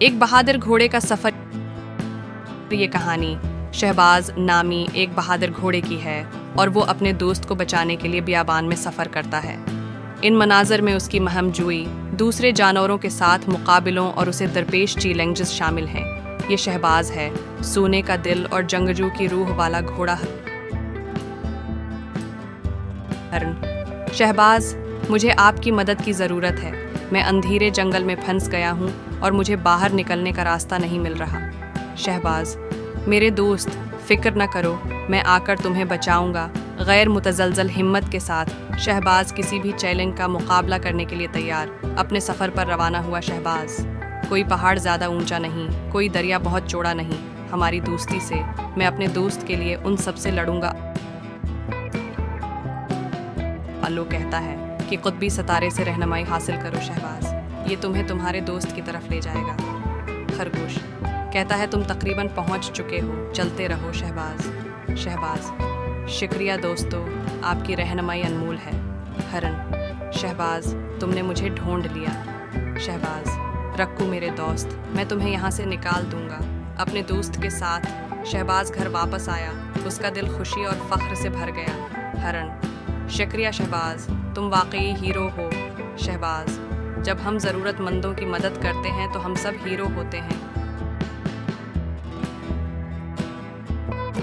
एक बहादुर घोड़े का सफ़र। ये कहानी शहबाज नामी एक बहादुर घोड़े की है और वो अपने दोस्त को बचाने के लिए बियाबान में सफ़र करता है। इन मनाज़र में उसकी महमजूई, दूसरे जानवरों के साथ मुकाबलों और उसे दरपेश चैलेंजेस शामिल हैं। ये शहबाज है, सोने का दिल और जंगजू की रूह वाला घोड़ा हरन। शहबाज, मुझे आपकी मदद की ज़रूरत है। मैं अंधेरे जंगल में फंस गया हूँ और मुझे बाहर निकलने का रास्ता नहीं मिल रहा। शहबाज, मेरे दोस्त, फिक्र न करो, मैं आकर तुम्हें बचाऊंगा। गैर मुतज़लज़ल हिम्मत के साथ शहबाज किसी भी चैलेंज का मुकाबला करने के लिए तैयार अपने सफ़र पर रवाना हुआ। शहबाज, कोई पहाड़ ज़्यादा ऊंचा नहीं, कोई दरिया बहुत चौड़ा नहीं। हमारी दोस्ती से मैं अपने दोस्त के लिए उन सब से लड़ूंगा। अल्लाह कहता है कि कुतबी सितारे से रहनुमाई हासिल करो शहबाज, ये तुम्हें तुम्हारे दोस्त की तरफ ले जाएगा। खरगोश कहता है तुम तकरीबन पहुंच चुके हो, चलते रहो शहबाज। शहबाज, शुक्रिया दोस्तों, आपकी रहनुमाई अनमोल है। हरन, शहबाज, तुमने मुझे ढूंढ लिया। शहबाज, रखो मेरे दोस्त, मैं तुम्हें यहाँ से निकाल दूंगा। अपने दोस्त के साथ शहबाज घर वापस आया, उसका दिल खुशी और फख्र से भर गया। हरन, शुक्रिया शहबाज, तुम वाकई हीरो हो। शहबाज, जब हम ज़रूरतमंदों की मदद करते हैं तो हम सब हीरो होते हैं।